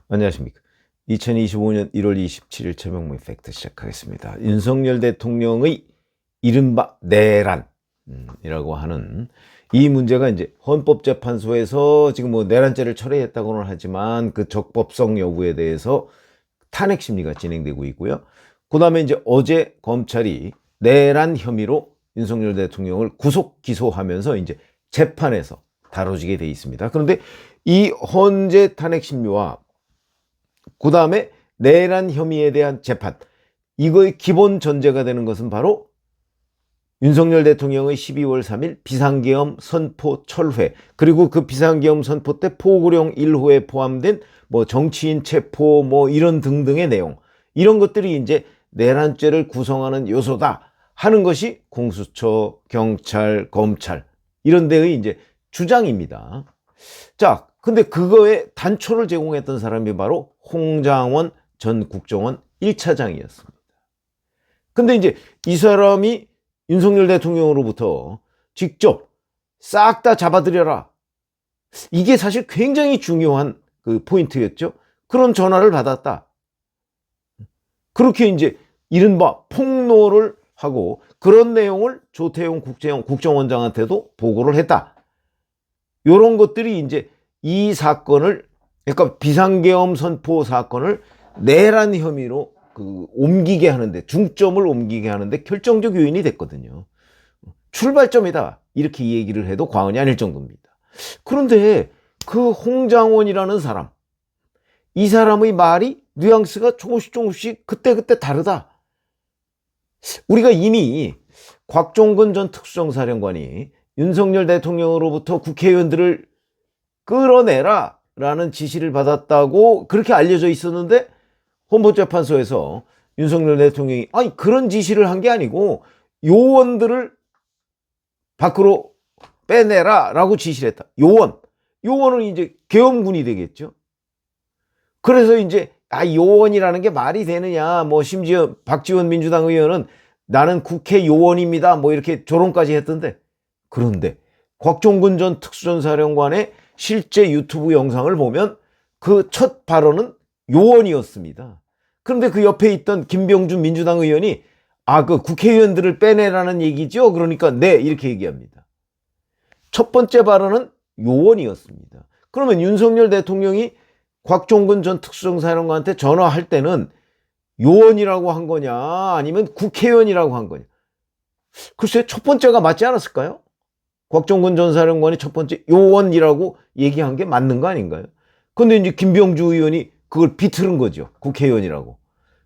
안녕하십니까. 2025년 1월 27일 최명무의 팩트 시작하겠습니다. 윤석열 대통령의 이른바 내란이라고 하는 이 문제가 이제 헌법재판소에서 지금 뭐 내란죄를 철회했다고는 하지만 그 적법성 여부에 대해서 탄핵 심리가 진행되고 있고요. 그 다음에 이제 어제 검찰이 내란 혐의로 윤석열 대통령을 구속 기소하면서 이제 재판에서 다뤄지게 돼 있습니다. 그런데 이 헌재 탄핵 심리와 그 다음에 내란 혐의에 대한 재판, 이거의 기본 전제가 되는 것은 바로 윤석열 대통령의 12월 3일 비상계엄 선포 철회, 그리고 그 비상계엄 선포 때 포고령 1호에 포함된 뭐 정치인 체포 뭐 이런 등등의 내용, 이런 것들이 이제 내란죄를 구성하는 요소다 하는 것이 공수처, 경찰, 검찰 이런 데의 이제 주장입니다. 자, 근데 그거에 단초를 제공했던 사람이 바로 홍장원 전 국정원 1차장이었습니다. 근데 이제 이 사람이 윤석열 대통령으로부터 직접 싹 다 잡아들여라, 이게 사실 굉장히 중요한 그 포인트였죠. 그런 전화를 받았다. 그렇게 이제 이른바 폭로를 하고 그런 내용을 조태용 국정원장한테도 보고를 했다. 이런 것들이 이제 이 사건을, 그러니까 비상계엄 선포 사건을 내란 혐의로 옮기게 하는데, 중점을 옮기게 하는데 결정적 요인이 됐거든요. 출발점이다, 이렇게 얘기를 해도 과언이 아닐 정도입니다. 그런데 그 홍장원이라는 사람, 이 사람의 말이 뉘앙스가 조금씩 그때그때 다르다. 우리가 이미 곽종근 전 특수정사령관이 윤석열 대통령으로부터 국회의원들을 끌어내라 라는 지시를 받았다고 그렇게 알려져 있었는데, 헌법재판소에서 윤석열 대통령이 아니 그런 지시를 한 게 아니고 요원들을 밖으로 빼내라 라고 지시를 했다. 요원은 이제 계엄군이 되겠죠. 그래서 이제 요원이라는 게 말이 되느냐, 뭐 심지어 박지원 민주당 의원은 나는 국회 요원입니다 뭐 이렇게 조롱까지 했던데, 그런데 곽종근 전 특수전사령관의 실제 유튜브 영상을 보면 그 첫 발언은 요원이었습니다. 그런데 그 옆에 있던 김병준 민주당 의원이 그 국회의원들을 빼내라는 얘기죠, 그러니까 네, 이렇게 얘기합니다. 첫 번째 발언은 요원이었습니다. 그러면 윤석열 대통령이 곽종근 전 특수정사령관한테 전화할 때는 요원이라고 한 거냐 아니면 국회의원이라고 한 거냐? 글쎄, 첫 번째가 맞지 않았을까요? 곽종근 전 사령관이 첫 번째 요원이라고 얘기한 게 맞는 거 아닌가요? 근데 이제 김병주 의원이 그걸 비틀은 거죠, 국회의원이라고.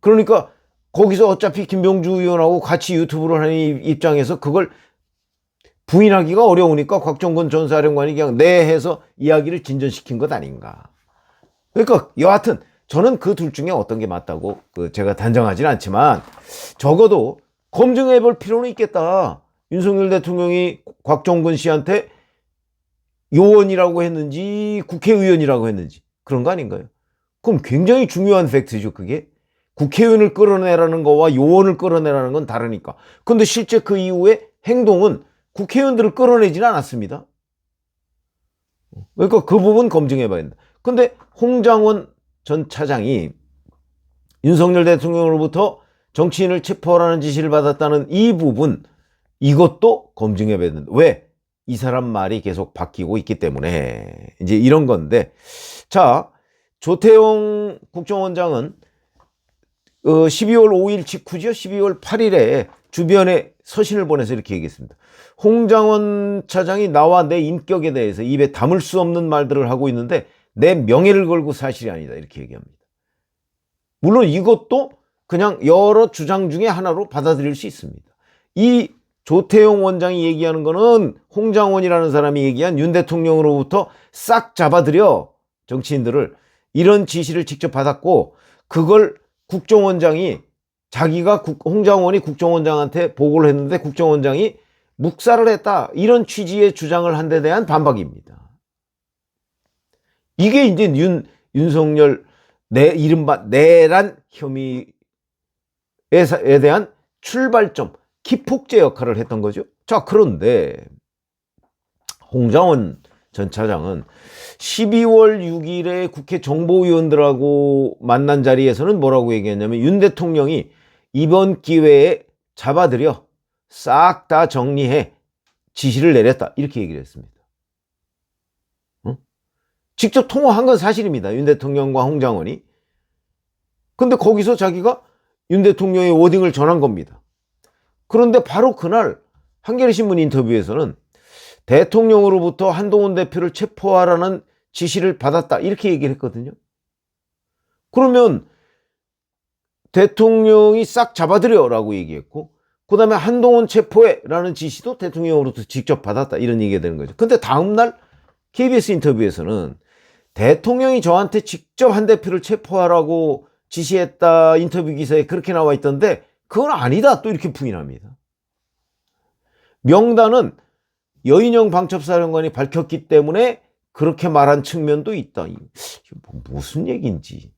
그러니까 거기서 어차피 김병주 의원하고 같이 유튜브를 하는 입장에서 그걸 부인하기가 어려우니까 곽종근 전 사령관이 그냥 네 해서 이야기를 진전시킨 것 아닌가. 그러니까 여하튼 저는 그 둘 중에 어떤 게 맞다고 제가 단정하지는 않지만 적어도 검증해 볼 필요는 있겠다. 윤석열 대통령이 곽종근 씨한테 요원이라고 했는지 국회의원이라고 했는지, 그런 거 아닌가요? 그럼 굉장히 중요한 팩트죠, 그게. 국회의원을 끌어내라는 거와 요원을 끌어내라는 건 다르니까. 근데 실제 그 이후에 행동은 국회의원들을 끌어내지는 않았습니다. 그러니까 그 부분 검증해 봐야 된다. 근데 홍장원 전 차장이 윤석열 대통령으로부터 정치인을 체포하라는 지시를 받았다는 이 부분, 이것도 검증해 봐야 된다. 왜? 이 사람 말이 계속 바뀌고 있기 때문에 이제 이런 건데, 자, 조태용 국정원장은 12월 5일 직후죠. 12월 8일에 주변에 서신을 보내서 이렇게 얘기했습니다. 홍장원 차장이 나와 내 인격에 대해서 입에 담을 수 없는 말들을 하고 있는데 내 명예를 걸고 사실이 아니다, 이렇게 얘기합니다. 물론 이것도 그냥 여러 주장 중에 하나로 받아들일 수 있습니다. 이 조태용 원장이 얘기하는 거는 홍장원이라는 사람이 얘기한 윤 대통령으로부터 싹 잡아들여 정치인들을, 이런 지시를 직접 받았고 그걸 국정원장이 자기가 홍장원이 국정원장한테 보고를 했는데 국정원장이 묵살을 했다, 이런 취지의 주장을 한 데 대한 반박입니다. 이게 이제 윤석열 이른바 내란 혐의에 대한 출발점, 기폭제 역할을 했던 거죠. 자, 그런데 홍장원 전 차장은 12월 6일에 국회 정보위원들하고 만난 자리에서는 뭐라고 얘기했냐면 윤 대통령이 이번 기회에 잡아들여 싹 다 정리해 지시를 내렸다. 이렇게 얘기를 했습니다. 직접 통화한 건 사실입니다. 윤 대통령과 홍장원이. 근데 거기서 자기가 윤 대통령의 워딩을 전한 겁니다. 그런데 바로 그날 한겨레신문 인터뷰에서는 대통령으로부터 한동훈 대표를 체포하라는 지시를 받았다. 이렇게 얘기를 했거든요. 그러면 대통령이 싹 잡아들여라고 얘기했고, 그 다음에 한동훈 체포해라는 지시도 대통령으로부터 직접 받았다. 이런 얘기가 되는 거죠. 근데 다음날 KBS 인터뷰에서는 대통령이 저한테 직접 한 대표를 체포하라고 지시했다. 인터뷰 기사에 그렇게 나와 있던데 그건 아니다. 또 이렇게 부인합니다. 명단은 여인영 방첩사령관이 밝혔기 때문에 그렇게 말한 측면도 있다. 이게 무슨 얘기인지.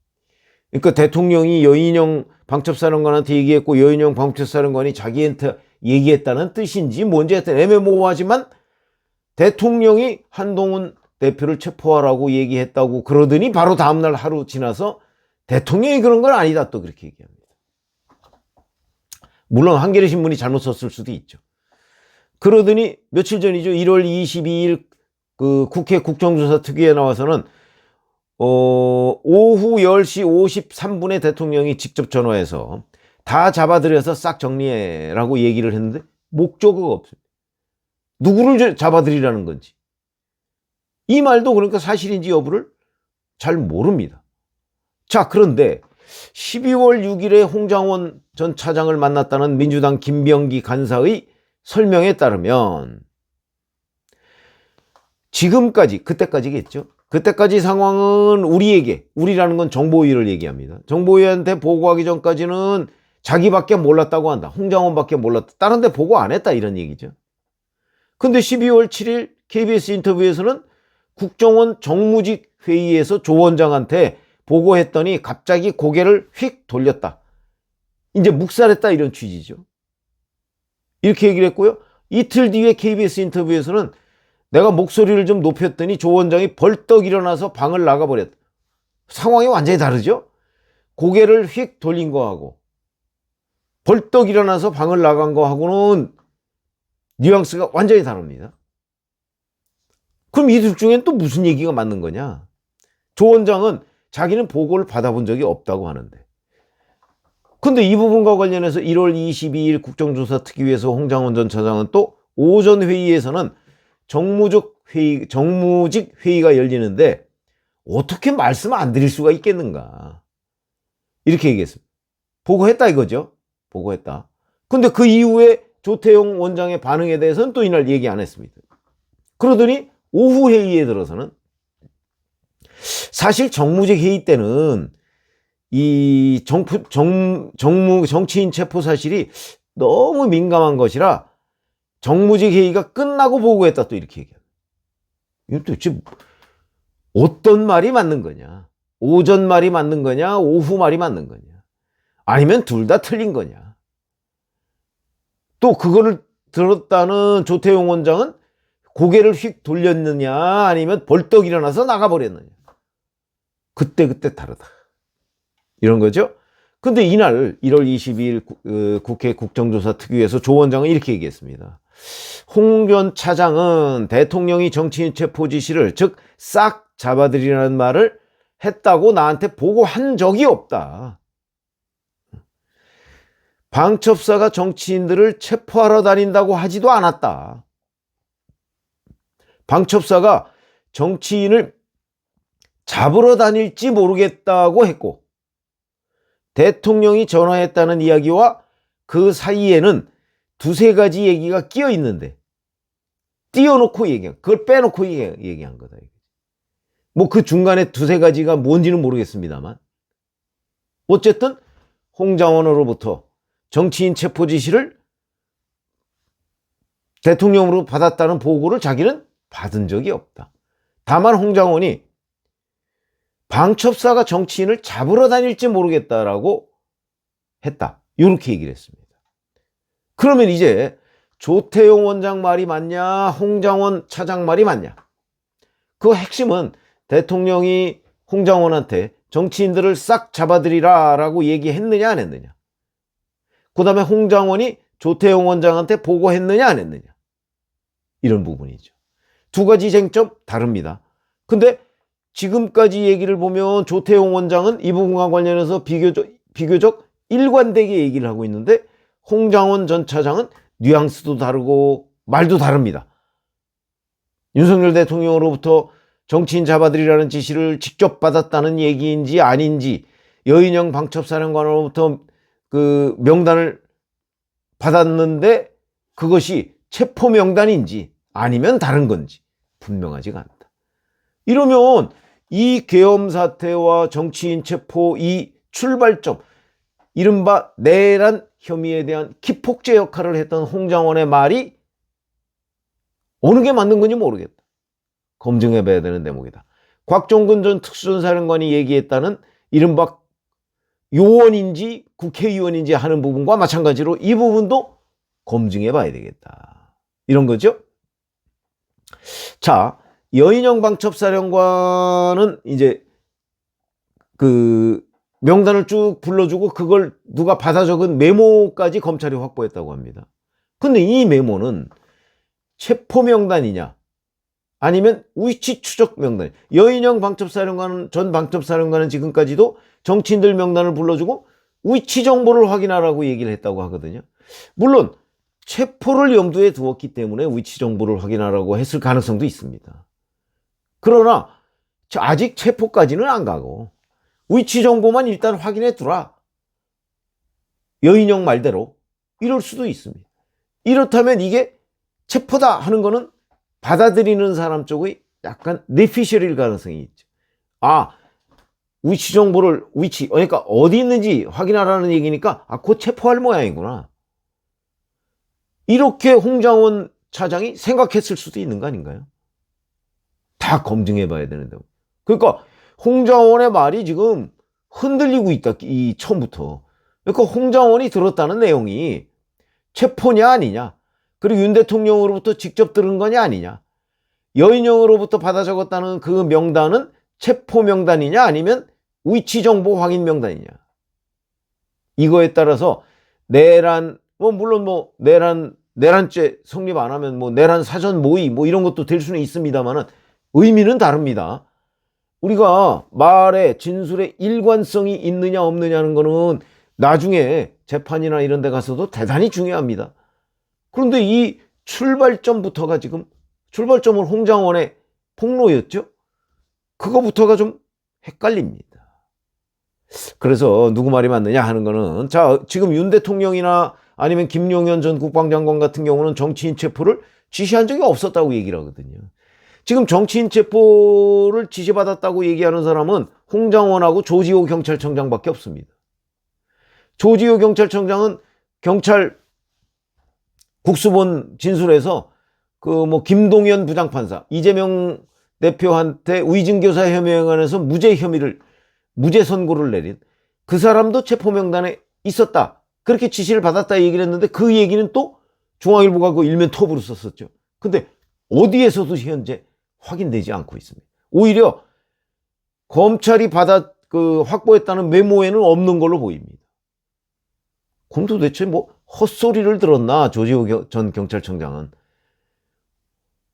그러니까 대통령이 여인영 방첩사령관한테 얘기했고 여인영 방첩사령관이 자기한테 얘기했다는 뜻인지 뭔지 하여튼 애매모호하지만 대통령이 한동훈 대표를 체포하라고 얘기했다고 그러더니 바로 다음날 하루 지나서 대통령이 그런 건 아니다. 또 그렇게 얘기합니다. 물론 한겨레신문이 잘못 썼을 수도 있죠. 그러더니 며칠 전이죠. 1월 22일 그 국회 국정조사 특위에 나와서는 오후 10시 53분에 대통령이 직접 전화해서 다 잡아들여서 싹 정리해라고 얘기를 했는데 목적어가 없어요. 누구를 잡아들이라는 건지. 이 말도 그러니까 사실인지 여부를 잘 모릅니다. 자, 그런데 12월 6일에 홍장원 전 차장을 만났다는 민주당 김병기 간사의 설명에 따르면 지금까지, 그때까지겠죠. 그때까지 상황은 우리라는 건 정보위를 얘기합니다. 정보위한테 보고하기 전까지는 자기밖에 몰랐다고 한다. 홍장원밖에 몰랐다. 다른 데 보고 안 했다. 이런 얘기죠. 근데 12월 7일 KBS 인터뷰에서는 국정원 정무직 회의에서 조 원장한테 보고했더니 갑자기 고개를 휙 돌렸다. 이제 묵살했다. 이런 취지죠. 이렇게 얘기를 했고요. 이틀 뒤에 KBS 인터뷰에서는 내가 목소리를 좀 높였더니 조 원장이 벌떡 일어나서 방을 나가버렸다. 상황이 완전히 다르죠? 고개를 휙 돌린 거하고 벌떡 일어나서 방을 나간 거하고는 뉘앙스가 완전히 다릅니다. 그럼 이 둘 중엔 또 무슨 얘기가 맞는 거냐? 조 원장은 자기는 보고를 받아본 적이 없다고 하는데, 근데 이 부분과 관련해서 1월 22일 국정조사 특위에서 홍장원 전 차장은 또 오전 회의에서는 정무직 회의가 열리는데 어떻게 말씀 안 드릴 수가 있겠는가, 이렇게 얘기했습니다. 보고했다 이거죠. 보고했다. 근데 그 이후에 조태용 원장의 반응에 대해서는 또 이날 얘기 안 했습니다. 그러더니 오후 회의에 들어서는 사실 정무직 회의 때는 이 정치인 체포 사실이 너무 민감한 것이라 정무직 회의가 끝나고 보고했다. 또 이렇게 얘기합니다. 이건 도대체 어떤 말이 맞는 거냐? 오전 말이 맞는 거냐? 오후 말이 맞는 거냐? 아니면 둘 다 틀린 거냐? 또 그거를 들었다는 조태용 원장은 고개를 휙 돌렸느냐 아니면 벌떡 일어나서 나가버렸느냐? 그때 다르다. 이런 거죠. 근데 이날 1월 22일 국회 국정조사 특위에서 조 원장은 이렇게 얘기했습니다. 홍 전 차장은 대통령이 정치인 체포 지시를 즉 싹 잡아들이라는 말을 했다고 나한테 보고한 적이 없다. 방첩사가 정치인들을 체포하러 다닌다고 하지도 않았다. 방첩사가 정치인을 잡으러 다닐지 모르겠다고 했고, 대통령이 전화했다는 이야기와 그 사이에는 두세 가지 얘기가 끼어 있는데 띄워놓고 그걸 빼놓고 얘기한 거다. 뭐 그 중간에 두세 가지가 뭔지는 모르겠습니다만 어쨌든 홍장원으로부터 정치인 체포 지시를 대통령으로 받았다는 보고를 자기는 받은 적이 없다. 다만 홍장원이 방첩사가 정치인을 잡으러 다닐지 모르겠다라고 했다. 이렇게 얘기를 했습니다. 그러면 이제 조태용 원장 말이 맞냐, 홍장원 차장 말이 맞냐? 그 핵심은 대통령이 홍장원한테 정치인들을 싹 잡아들이라 라고 얘기했느냐 안 했느냐, 그 다음에 홍장원이 조태용 원장한테 보고했느냐 안 했느냐, 이런 부분이죠. 두 가지 쟁점 다릅니다. 근데 지금까지 얘기를 보면 조태용 원장은 이 부분과 관련해서 비교적 일관되게 얘기를 하고 있는데, 홍장원 전 차장은 뉘앙스도 다르고 말도 다릅니다. 윤석열 대통령으로부터 정치인 잡아들이라는 지시를 직접 받았다는 얘기인지 아닌지, 여인영 방첩사령관으로부터 그 명단을 받았는데 그것이 체포 명단인지 아니면 다른 건지 분명하지가 않다. 이러면 이 계엄 사태와 정치인 체포 이 출발점, 이른바 내란 혐의에 대한 기폭제 역할을 했던 홍장원의 말이 어느 게 맞는 건지 모르겠다. 검증해봐야 되는 대목이다. 곽종근 전 특수전사령관이 얘기했다는 이른바 요원인지 국회의원인지 하는 부분과 마찬가지로 이 부분도 검증해봐야 되겠다. 이런 거죠. 자, 여인영 방첩사령관은 이제 그 명단을 쭉 불러주고 그걸 누가 받아 적은 메모까지 검찰이 확보했다고 합니다. 근데 이 메모는 체포 명단이냐 아니면 위치 추적 명단. 여인영 방첩사령관은, 전 방첩사령관은 지금까지도 정치인들 명단을 불러주고 위치 정보를 확인하라고 얘기를 했다고 하거든요. 물론 체포를 염두에 두었기 때문에 위치 정보를 확인하라고 했을 가능성도 있습니다. 그러나 아직 체포까지는 안 가고 위치 정보만 일단 확인해 두라, 여인영 말대로 이럴 수도 있습니다. 이렇다면 이게 체포다 하는 거는 받아들이는 사람 쪽의 약간 뇌피셜일 가능성이 있죠. 아, 위치 정보를, 그러니까 어디 있는지 확인하라는 얘기니까 곧 체포할 모양이구나, 이렇게 홍장원 차장이 생각했을 수도 있는 거 아닌가요? 다 검증해 봐야 되는데. 그러니까 홍장원의 말이 지금 흔들리고 있다, 이 처음부터. 그러니까 홍장원이 들었다는 내용이 체포냐 아니냐, 그리고 윤 대통령으로부터 직접 들은 거냐 아니냐, 여인영으로부터 받아 적었다는 그 명단은 체포 명단이냐 아니면 위치 정보 확인 명단이냐, 이거에 따라서 내란, 물론 내란죄 성립 안 하면 내란 사전 모의 이런 것도 될 수는 있습니다만은 의미는 다릅니다. 우리가 말에 진술에 일관성이 있느냐 없느냐는 거는 나중에 재판이나 이런 데 가서도 대단히 중요합니다. 그런데 이 출발점부터가 지금, 출발점은 홍장원의 폭로였죠? 그거부터가 좀 헷갈립니다. 그래서 누구 말이 맞느냐 하는 거는, 자, 지금 윤 대통령이나 아니면 김용현 전 국방장관 같은 경우는 정치인 체포를 지시한 적이 없었다고 얘기를 하거든요. 지금 정치인 체포를 지시받았다고 얘기하는 사람은 홍장원하고 조지호 경찰청장밖에 없습니다. 조지호 경찰청장은 경찰 국수본 진술에서 김동연 부장판사, 이재명 대표한테 위증교사 혐의에 관해서 무죄 선고를 내린 그 사람도 체포명단에 있었다, 그렇게 지시를 받았다 얘기를 했는데, 그 얘기는 또 중앙일보가 그 일면 톱으로 썼었죠. 근데 어디에서도 현재 확인되지 않고 있습니다. 오히려 검찰이 확보했다는 메모에는 없는 걸로 보입니다. 그럼 도대체 헛소리를 들었나, 조지호 전 경찰청장은.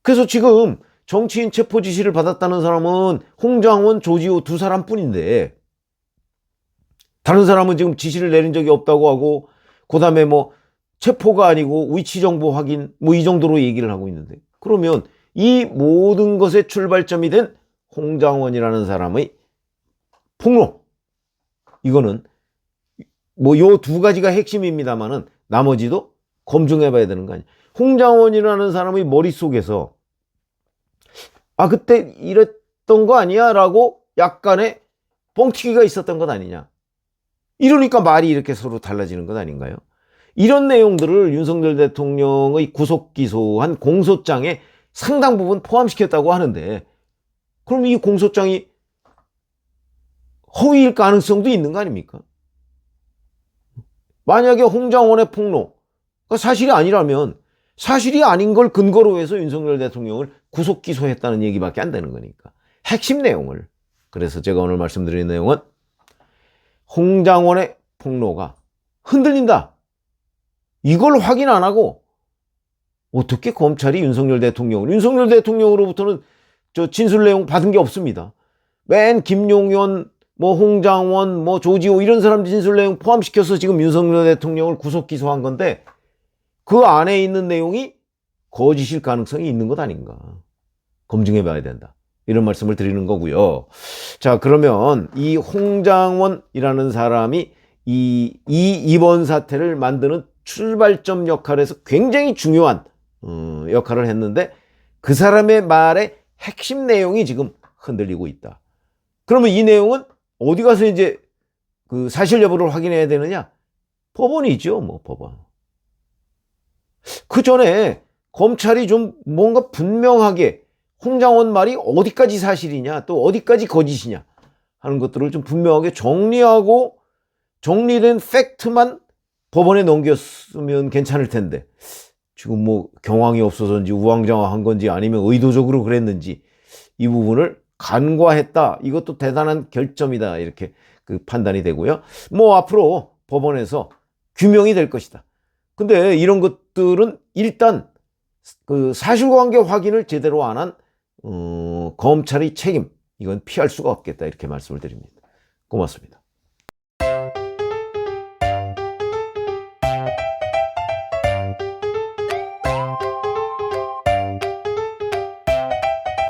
그래서 지금 정치인 체포 지시를 받았다는 사람은 홍장원, 조지호 두 사람뿐인데, 다른 사람은 지금 지시를 내린 적이 없다고 하고, 그 다음에 체포가 아니고 위치 정보 확인 이 정도로 얘기를 하고 있는데, 그러면 이 모든 것의 출발점이 된 홍장원이라는 사람의 폭로, 이거는 요 두 가지가 핵심입니다만은 나머지도 검증해 봐야 되는 거 아니에요. 홍장원이라는 사람의 머릿속에서 그때 이랬던 거 아니야? 라고 약간의 뻥튀기가 있었던 것 아니냐. 이러니까 말이 이렇게 서로 달라지는 것 아닌가요? 이런 내용들을 윤석열 대통령의 구속 기소한 공소장에 상당 부분 포함시켰다고 하는데, 그럼 이 공소장이 허위일 가능성도 있는 거 아닙니까? 만약에 홍장원의 폭로가 사실이 아니라면 사실이 아닌 걸 근거로 해서 윤석열 대통령을 구속 기소했다는 얘기밖에 안 되는 거니까. 핵심 내용을. 그래서 제가 오늘 말씀드리는 내용은 홍장원의 폭로가 흔들린다. 이걸 확인 안 하고 어떻게 검찰이 윤석열 대통령으로부터는 저 진술 내용 받은 게 없습니다. 맨 김용현, 뭐 홍장원, 뭐 조지호 이런 사람 진술 내용 포함시켜서 지금 윤석열 대통령을 구속 기소한 건데 그 안에 있는 내용이 거짓일 가능성이 있는 것 아닌가. 검증해 봐야 된다. 이런 말씀을 드리는 거고요. 자, 그러면 이 홍장원이라는 사람이 이번 사태를 만드는 출발점 역할에서 굉장히 중요한 역할을 했는데 그 사람의 말의 핵심 내용이 지금 흔들리고 있다. 그러면 이 내용은 어디 가서 이제 그 사실 여부를 확인해야 되느냐? 법원이죠, 뭐 법원. 그 전에 검찰이 좀 뭔가 분명하게 홍장원 말이 어디까지 사실이냐, 또 어디까지 거짓이냐 하는 것들을 좀 분명하게 정리하고 정리된 팩트만 법원에 넘겼으면 괜찮을 텐데 지금 뭐 경황이 없어서인지 우왕좌왕한 건지 아니면 의도적으로 그랬는지 이 부분을 간과했다. 이것도 대단한 결점이다. 이렇게 그 판단이 되고요. 뭐 앞으로 법원에서 규명이 될 것이다. 근데 이런 것들은 일단 그 사실관계 확인을 제대로 안 한 검찰의 책임, 이건 피할 수가 없겠다. 이렇게 말씀을 드립니다. 고맙습니다.